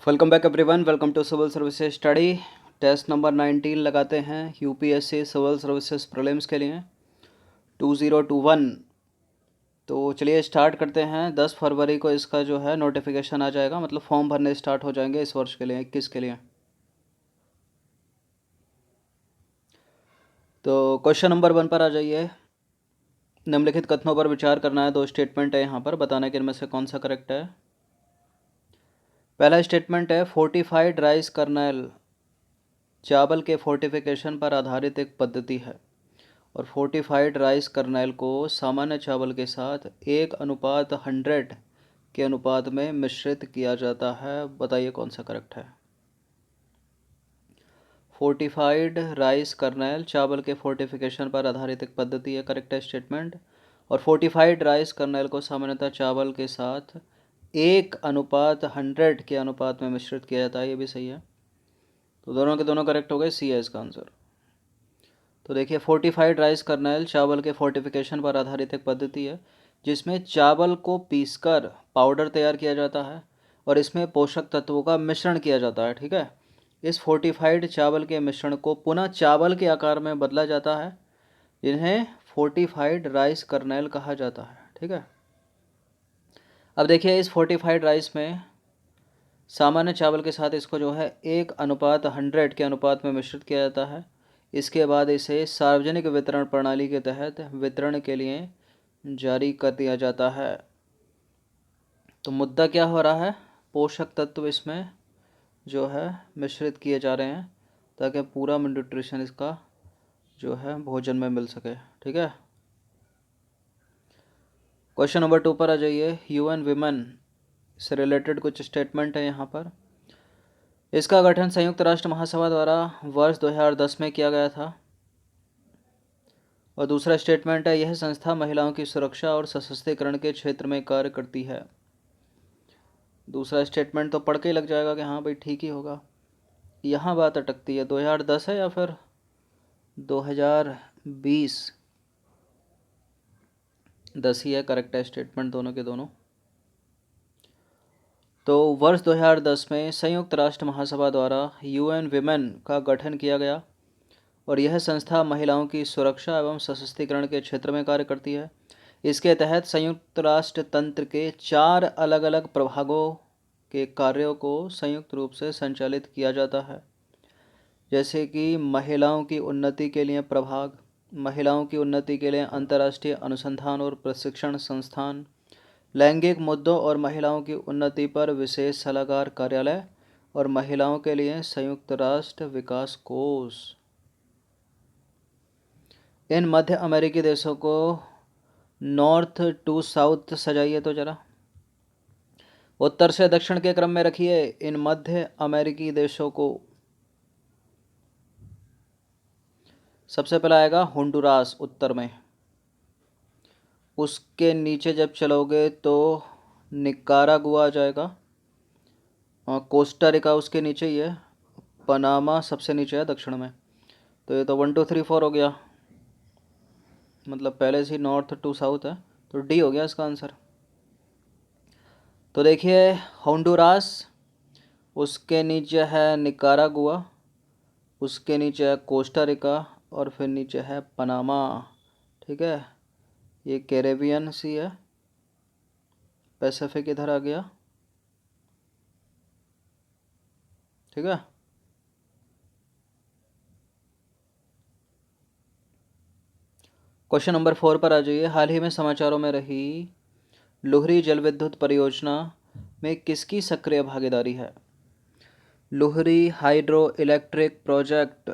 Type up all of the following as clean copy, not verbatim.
Welcome back everyone, welcome to civil services study. Test number 19 लगाते हैं UPSC civil services prelims के लिए 2021। तो चलिए स्टार्ट करते हैं। 10 फरवरी को इसका जो है नोटिफिकेशन आ जाएगा, मतलब फॉर्म भरने स्टार्ट हो जाएंगे इस वर्ष के लिए 21 के लिए। तो क्वेश्चन नंबर 1 पर आ जाइए। निम्नलिखित कथनों पर विचार करना है। 2 स्टेटमेंट है यहाँ पर, बताना कि इनमें से कौन सा करेक्ट है। पहला स्टेटमेंट है फोर्टिफाइड राइस कर्नल चावल के फोर्टिफिकेशन पर आधारित एक पद्धति है और फोर्टिफाइड राइस कर्नल को सामान्य चावल के साथ 1:100 के अनुपात में मिश्रित किया जाता है। बताइए कौन सा करेक्ट है। फोर्टिफाइड राइस कर्नल चावल के फोर्टिफिकेशन पर आधारित एक पद्धति है, करेक्ट है स्टेटमेंट। और फोर्टिफाइड राइस कर्नल को सामान्यतः चावल के साथ 1:100 के अनुपात में मिश्रित किया जाता है, ये भी सही है। तो दोनों के दोनों करेक्ट हो गए, सी है इसका आंसर। तो देखिए, फोर्टिफाइड राइस कर्नल चावल के फोर्टिफिकेशन पर आधारित एक पद्धति है जिसमें चावल को पीसकर पाउडर तैयार किया जाता है और इसमें पोषक तत्वों का मिश्रण किया जाता है। ठीक है, इस फोर्टिफाइड चावल के मिश्रण को पुनः चावल के आकार में बदला जाता है, जिन्हें फोर्टिफाइड राइस कर्नल कहा जाता है। ठीक है, अब देखिए, इस फोर्टिफाइड राइस में सामान्य चावल के साथ इसको जो है 1:100 के अनुपात में मिश्रित किया जाता है। इसके बाद इसे सार्वजनिक वितरण प्रणाली के तहत वितरण के लिए जारी कर दिया जाता है। तो मुद्दा क्या हो रहा है, पोषक तत्व इसमें जो है मिश्रित किए जा रहे हैं ताकि पूरा न्यूट्रिशन इसका जो है भोजन में मिल सके। ठीक है, क्वेश्चन नंबर 2 पर आ जाइए। यूएन विमेन से रिलेटेड कुछ स्टेटमेंट है यहाँ पर। इसका गठन संयुक्त राष्ट्र महासभा द्वारा वर्ष 2010 में किया गया था। और दूसरा स्टेटमेंट है, यह संस्था महिलाओं की सुरक्षा और सशक्तिकरण के क्षेत्र में कार्य करती है। दूसरा स्टेटमेंट तो पढ़ के ही लग जाएगा कि हाँ भाई ठीक ही होगा। यहाँ बात अटकती है, 2010 है या फिर 2020? 10 ही है, करेक्ट है स्टेटमेंट दोनों के दोनों। तो वर्ष 2010 में संयुक्त राष्ट्र महासभा द्वारा यूएन विमेन का गठन किया गया और यह संस्था महिलाओं की सुरक्षा एवं सशक्तिकरण के क्षेत्र में कार्य करती है। इसके तहत संयुक्त राष्ट्र तंत्र के 4 अलग अलग प्रभागों के कार्यों को संयुक्त रूप से संचालित किया जाता है, जैसे कि महिलाओं की उन्नति के लिए प्रभाग, महिलाओं की उन्नति के लिए अंतर्राष्ट्रीय अनुसंधान और प्रशिक्षण संस्थान, लैंगिक मुद्दों और महिलाओं की उन्नति पर विशेष सलाहकार कार्यालय और महिलाओं के लिए संयुक्त राष्ट्र विकास कोष। इन मध्य अमेरिकी देशों को नॉर्थ टू साउथ सजाइए तो जरा, उत्तर से दक्षिण के क्रम में रखिए इन मध्य अमेरिकी देशों को। सबसे पहला आएगा होंडुरास उत्तर में, उसके नीचे जब चलोगे तो निकारागुआ आ जाएगा, कोस्टा रिका उसके नीचे ही है, पनामा सबसे नीचे है दक्षिण में। तो ये तो 1 2 3 4 हो गया, मतलब पहले से नॉर्थ टू साउथ है, तो डी हो गया इसका आंसर। तो देखिए, होंडुरास, उसके नीचे है निकारागुआ, उसके नीचे है कोस्टा रिका और फिर नीचे है पनामा। ठीक है, ये कैरेबियन सी है, पैसिफिक इधर आ गया। ठीक है, क्वेश्चन नंबर 4 पर आ जाइए। हाल ही में समाचारों में रही लुहरी जल विद्युत परियोजना में किसकी सक्रिय भागीदारी है? Luhri hydro electric project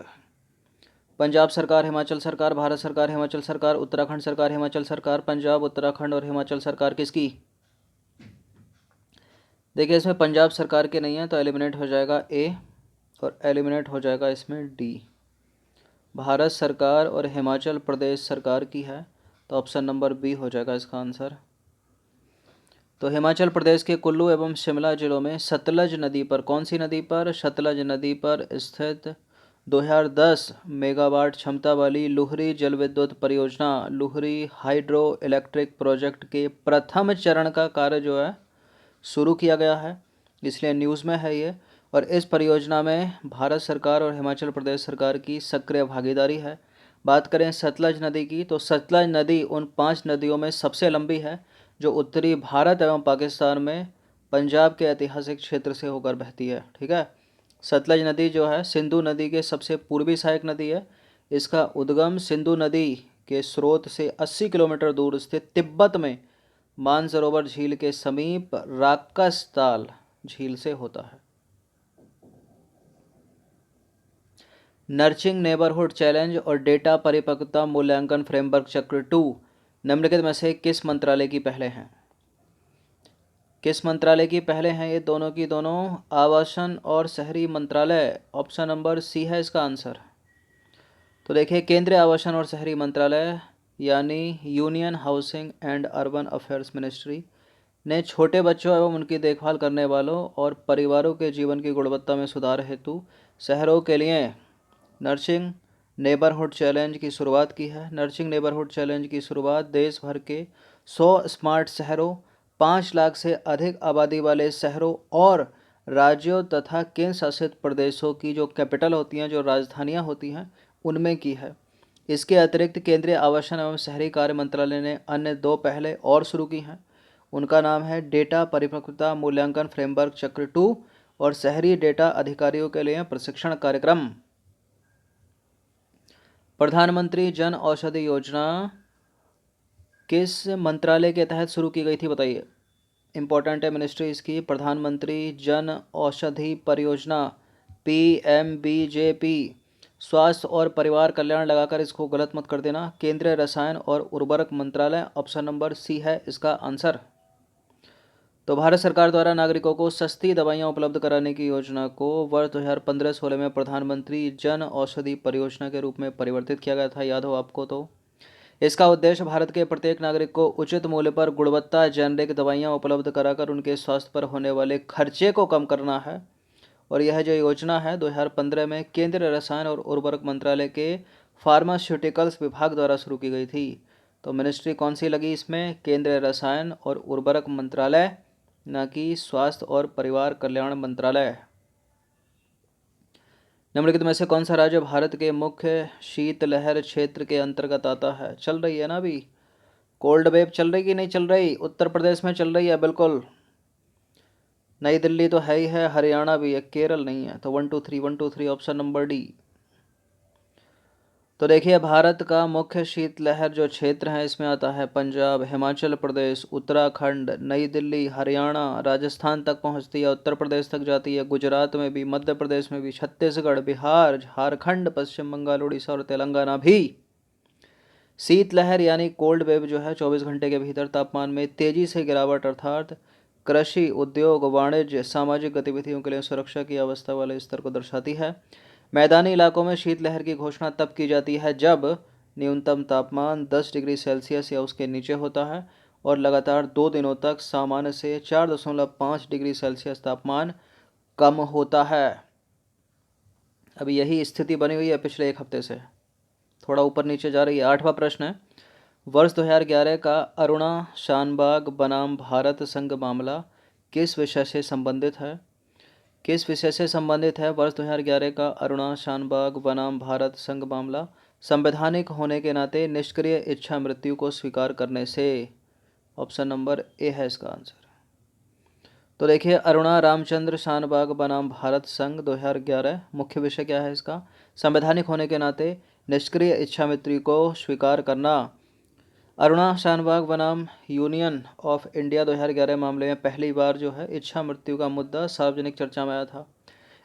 Punjab सरकार, हिमाचल सरकार, भारत सरकार, हिमाचल सरकार, उत्तराखंड सरकार, हिमाचल सरकार, पंजाब, उत्तराखंड और हिमाचल सरकार किसकी? देखिए, इसमें पंजाब सरकार के नहीं है तो एलिमिनेट हो जाएगा ए और एलिमिनेट हो जाएगा इसमें डी। भारत सरकार और हिमाचल प्रदेश सरकार की है, तो ऑप्शन नंबर बी हो जाएगा इसका आंसर। तो हिमाचल प्रदेश के कुल्लू एवं शिमला जिलों में सतलज नदी पर, कौन सी नदी पर? सतलज नदी पर स्थित 2010 मेगावाट क्षमता वाली लुहरी जल विद्युत परियोजना लुहरी हाइड्रो इलेक्ट्रिक प्रोजेक्ट के प्रथम चरण का कार्य जो है शुरू किया गया है इसलिए न्यूज़ में है ये। और इस परियोजना में भारत सरकार और हिमाचल प्रदेश सरकार की सक्रिय भागीदारी है। बात करें सतलज नदी की, तो सतलज नदी उन 5 नदियों में सबसे लंबी है जो उत्तरी भारत एवं पाकिस्तान में पंजाब के ऐतिहासिक क्षेत्र से होकर बहती है। ठीक है, सतलज नदी जो है सिंधु नदी के सबसे पूर्वी सहायक नदी है। इसका उद्गम सिंधु नदी के स्रोत से 80 किलोमीटर दूर स्थित तिब्बत में मानसरोवर झील के समीप राकसताल झील से होता है। नर्चिंग नेबरहुड चैलेंज और डेटा परिपक्वता मूल्यांकन फ्रेमवर्क चक्र 2 निम्नलिखित में से किस मंत्रालय की पहले हैं? किस मंत्रालय की पहले हैं? ये दोनों की दोनों आवासन और शहरी मंत्रालय। ऑप्शन नंबर सी है इसका आंसर। तो देखिए, केंद्रीय आवासन और शहरी मंत्रालय यानी union housing and urban affairs ministry ने छोटे बच्चों एवं उनकी देखभाल करने वालों और परिवारों के जीवन की गुणवत्ता में सुधार हेतु शहरों के लिए नर्सिंग नेबरहुड चैलेंज की शुरुआत की है। नर्सिंग नेबरहुड चैलेंज की शुरुआत देश भर के 100 स्मार्ट शहरों, 5 लाख से अधिक आबादी वाले शहरों और राज्यों तथा केंद्र शासित प्रदेशों की जो कैपिटल होती हैं, जो राजधानियां होती हैं, उनमें की है। इसके अतिरिक्त केंद्रीय आवासन एवं शहरी कार्य मंत्रालय ने अन्य 2 पहले और शुरू की हैं। उनका नाम है डेटा परिपक्वता मूल्यांकन फ्रेमवर्क चक्र 2 और शहरी डेटा अधिकारियों के लिए प्रशिक्षण कार्यक्रम। प्रधानमंत्री जन औषधि योजना किस मंत्रालय के तहत शुरू की गई थी, बताइए। इंपॉर्टेंट है मिनिस्ट्री इसकी, प्रधानमंत्री जन औषधि परियोजना PMBJP। स्वास्थ्य और परिवार कल्याण लगाकर इसको गलत मत कर देना। केंद्रीय रसायन और उर्वरक मंत्रालय। ऑप्शन नंबर सी है इसका आंसर। तो भारत सरकार द्वारा नागरिकों को सस्ती दवाइयां उपलब्ध कराने की योजना को वर्ष 2015-16 में प्रधानमंत्री जन औषधि परियोजना के रूप में परिवर्तित किया गया था, याद हो आपको। तो इसका उद्देश्य भारत के प्रत्येक नागरिक को उचित मूल्य पर गुणवत्ता जेनरिक दवाइयां उपलब्ध कराकर उनके स्वास्थ्य पर होने वाले खर्चे को कम करना है। और यह जो योजना है 2015 में केंद्रीय रसायन और उर्वरक मंत्रालय के फार्मास्यूटिकल्स विभाग द्वारा शुरू की गई थी। तो मिनिस्ट्री कौन सी लगी इसमें? केंद्रीय रसायन और उर्वरक मंत्रालय, न कि स्वास्थ्य और परिवार कल्याण मंत्रालय। निम्नलिखित में से कौन सा राज्य भारत के मुख्य शीतलहर क्षेत्र के अंतर्गत आता है? चल रही है ना अभी, कोल्ड वेव चल रही कि नहीं चल रही? उत्तर प्रदेश में चल रही है बिल्कुल। नई दिल्ली तो है ही है, हरियाणा भी है, केरल नहीं है। तो 1 2 3 1 2 3 ऑप्शन नंबर डी। तो देखिए, भारत का मुख्य शीतलहर जो क्षेत्र है इसमें आता है पंजाब, हिमाचल प्रदेश, उत्तराखंड, नई दिल्ली, हरियाणा, राजस्थान तक पहुंचती है, उत्तर प्रदेश तक जाती है, गुजरात में भी, मध्य प्रदेश में भी, छत्तीसगढ़, बिहार, झारखंड, पश्चिम बंगाल, उड़ीसा और तेलंगाना भी। शीतलहर यानी कोल्ड वेव जो है 24 घंटे के भीतर तापमान में तेजी से गिरावट अर्थात कृषि, उद्योग, वाणिज्य, सामाजिक गतिविधियों के लिए सुरक्षा की अवस्था वाले स्तर को दर्शाती है। मैदानी इलाकों में शीतलहर की घोषणा तब की जाती है जब न्यूनतम तापमान 10 डिग्री सेल्सियस या उसके नीचे होता है और लगातार 2 दिनों तक सामान्य से 4.5 डिग्री सेल्सियस तापमान कम होता है। अभी यही स्थिति बनी हुई है पिछले 1 हफ्ते से, थोड़ा ऊपर नीचे जा रही है। 8वां प्रश्न है, वर्ष 2011 का अरुणा शानबाग बनाम भारत संघ मामला किस विषय से संबंधित है? किस विषय से संबंधित है वर्ष 2011 का अरुणा शानबाग बनाम भारत संघ मामला? संवैधानिक होने के नाते निष्क्रिय इच्छा मृत्यु को स्वीकार करने से। ऑप्शन नंबर ए है इसका आंसर। तो देखिए, अरुणा रामचंद्र शानबाग बनाम भारत संघ 2011 मुख्य विषय क्या है इसका? संवैधानिक होने के नाते निष्क्रिय इच्छा मृत्यु को स्वीकार करना। अरुणा शानबाग बनाम यूनियन ऑफ इंडिया 2011 मामले में पहली बार जो है इच्छा मृत्यु का मुद्दा सार्वजनिक चर्चा में आया था।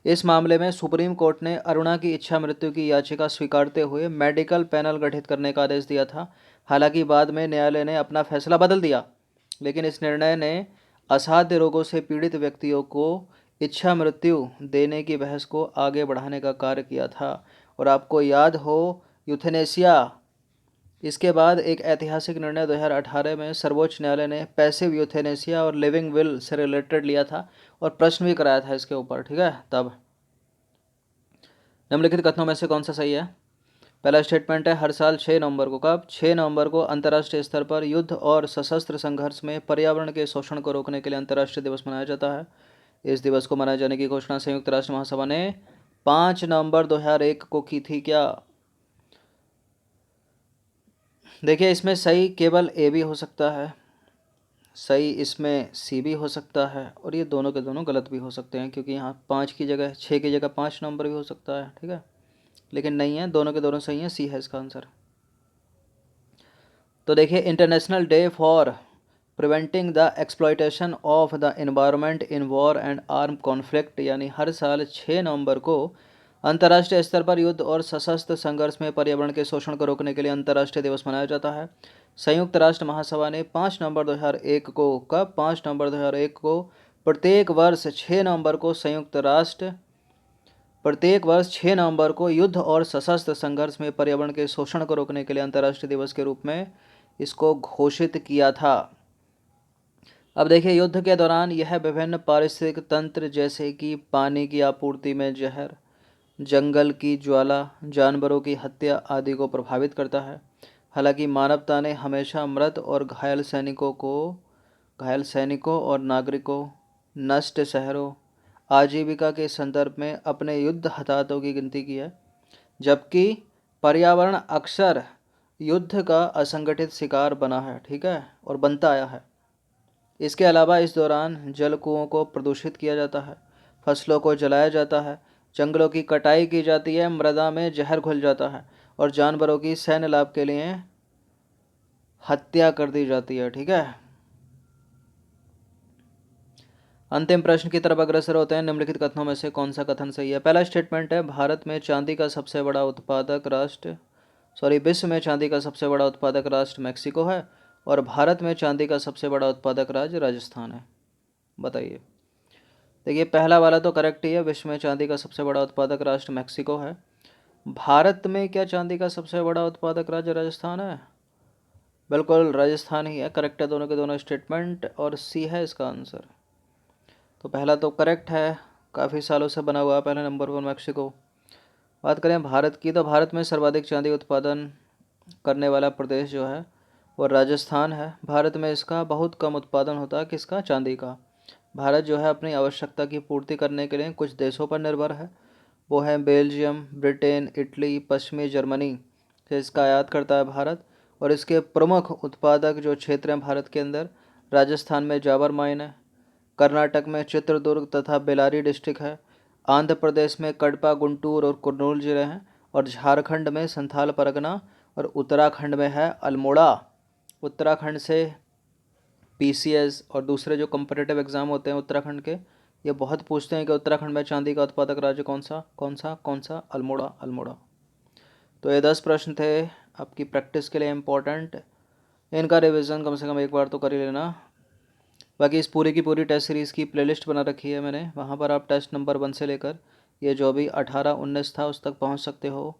इस मामले में सुप्रीम कोर्ट ने अरुणा की इच्छा मृत्यु की याचिका स्वीकारते हुए मेडिकल पैनल गठित करने का आदेश दिया था। हालांकि बाद में न्यायालय ने अपना फैसला बदल दिया, लेकिन इस निर्णय ने असाध्य रोगों से पीड़ित व्यक्तियों को इच्छा मृत्यु देने की बहस को आगे बढ़ाने का कार्य किया था। और आपको याद हो यूथेनेसिया, इसके बाद एक ऐतिहासिक निर्णय 2018 में सर्वोच्च न्यायालय ने पैसिव यूथेनेसिया और लिविंग विल से रिलेटेड लिया था और प्रश्न भी कराया था इसके ऊपर। ठीक है, तब निम्नलिखित कथनों में से कौन सा सही है? पहला स्टेटमेंट है, हर साल 6 नवंबर को, कब? 6 नवंबर को अंतर्राष्ट्रीय स्तर पर युद्ध और सशस्त्र संघर्ष में पर्यावरण के शोषण को रोकने के लिए अंतर्राष्ट्रीय दिवस मनाया जाता है। इस दिवस को मनाए जाने की घोषणा संयुक्त राष्ट्र महासभा ने 5 नवंबर 2001 को की थी क्या? देखिए इसमें सही केवल ए भी हो सकता है, सही इसमें सी भी हो सकता है, और ये दोनों के दोनों गलत भी हो सकते हैं, क्योंकि यहाँ 5 की जगह 6 की जगह 5 नवंबर भी हो सकता है, ठीक है, लेकिन नहीं है, दोनों के दोनों सही हैं, सी है इसका आंसर। तो देखिए international day for preventing the exploitation of the environment in war and arm conflict, यानी हर साल 6 नवंबर को अंतर्राष्ट्रीय स्तर पर युद्ध और सशस्त्र संघर्ष में पर्यावरण के शोषण को रोकने के लिए अंतर्राष्ट्रीय दिवस मनाया जाता है। संयुक्त राष्ट्र महासभा ने 5 नवंबर 2001 को, कब? 5 नवंबर 2001 को प्रत्येक वर्ष 6 नवंबर को प्रत्येक वर्ष 6 नवंबर को युद्ध और सशस्त्र संघर्ष में पर्यावरण के शोषण को रोकने के लिए अंतर्राष्ट्रीय दिवस के रूप में इसको घोषित किया था। अब देखिए युद्ध के दौरान यह विभिन्न पारिस्थितिक तंत्र जैसे कि पानी की आपूर्ति में जहर, जंगल की ज्वाला, जानवरों की हत्या आदि को प्रभावित करता है। हालांकि मानवता ने हमेशा मृत और घायल सैनिकों और नागरिकों, नष्ट शहरों, आजीविका के संदर्भ में अपने युद्ध हताहतों की गिनती की है, जबकि पर्यावरण अक्सर युद्ध का असंगठित शिकार बना है, ठीक है, और बनता आया है। इसके अलावा इस दौरान जल कुओं को प्रदूषित किया जाता है, फसलों को जलाया जाता है, जंगलों की कटाई की जाती है, मृदा में जहर घुल जाता है और जानवरों की सैन्य लाभ के लिए हत्या कर दी जाती है, ठीक है। अंतिम प्रश्न की तरफ अग्रसर होते हैं। निम्नलिखित कथनों में से कौन सा कथन सही है? पहला स्टेटमेंट है, भारत में चांदी का सबसे बड़ा उत्पादक राष्ट्र विश्व में चांदी का सबसे बड़ा उत्पादक राष्ट्र मैक्सिको है और भारत में चांदी का सबसे बड़ा उत्पादक राज्य राजस्थान है। बताइए। देखिए पहला वाला तो करेक्ट ही है, विश्व में चांदी का सबसे बड़ा उत्पादक राष्ट्र मैक्सिको है। भारत में क्या चांदी का सबसे बड़ा उत्पादक राज्य राजस्थान है? बिल्कुल राजस्थान ही है, करेक्ट है दोनों के दोनों स्टेटमेंट, और सी है इसका आंसर। तो पहला तो करेक्ट है, काफ़ी सालों से बना हुआ है पहले नंबर पर मैक्सिको। बात करें भारत की, तो भारत में सर्वाधिक चांदी उत्पादन करने वाला प्रदेश जो है वो राजस्थान है। भारत में इसका बहुत कम उत्पादन होता है, किसका? चांदी का। भारत जो है अपनी आवश्यकता की पूर्ति करने के लिए कुछ देशों पर निर्भर है, वो है बेल्जियम, ब्रिटेन, इटली, पश्चिमी जर्मनी से इसका आयात करता है भारत। और इसके प्रमुख उत्पादक जो क्षेत्र हैं भारत के अंदर, राजस्थान में जाबर माइन है, कर्नाटक में चित्रदुर्ग तथा बेलारी डिस्ट्रिक्ट है, आंध्र प्रदेश में कडपा, गुंटूर और कुर्नूल जिले हैं, और झारखंड में संथाल परगना, और उत्तराखंड में है अल्मोड़ा। उत्तराखंड से पीसीएस और दूसरे जो कम्पिटिटिव एग्ज़ाम होते हैं उत्तराखंड के, ये बहुत पूछते हैं कि उत्तराखंड में चांदी का उत्पादक राज्य कौन सा? कौन सा? अल्मोड़ा। तो ये 10 प्रश्न थे आपकी प्रैक्टिस के लिए इम्पोर्टेंट, इनका रिवीजन कम से कम एक बार तो कर ही लेना। बाकी इस पूरी की पूरी टेस्ट सीरीज़ की प्लेलिस्ट बना रखी है मैंने, वहाँ पर आप टेस्ट नंबर 1 से लेकर ये जो भी 18-19 था उस तक पहुँच सकते हो।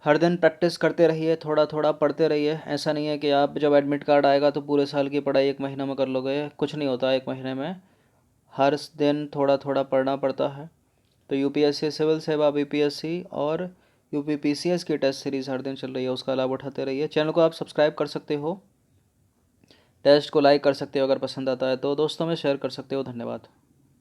हर दिन प्रैक्टिस करते रहिए, थोड़ा थोड़ा पढ़ते रहिए। ऐसा नहीं है कि आप जब एडमिट कार्ड आएगा तो पूरे साल की पढ़ाई 1 महीने में कर लोगे, कुछ नहीं होता 1 महीने में। हर दिन थोड़ा थोड़ा पढ़ना पड़ता है। तो यूपीएससी सिविल सेवा, बीपीएससी और यूपीपीसीएस की टेस्ट सीरीज़ हर दिन चल रही है, उसका लाभ उठाते रहिए। चैनल को आप सब्सक्राइब कर सकते हो, टेस्ट को लाइक कर सकते हो अगर पसंद आता है तो, दोस्तों में शेयर कर सकते हो। धन्यवाद।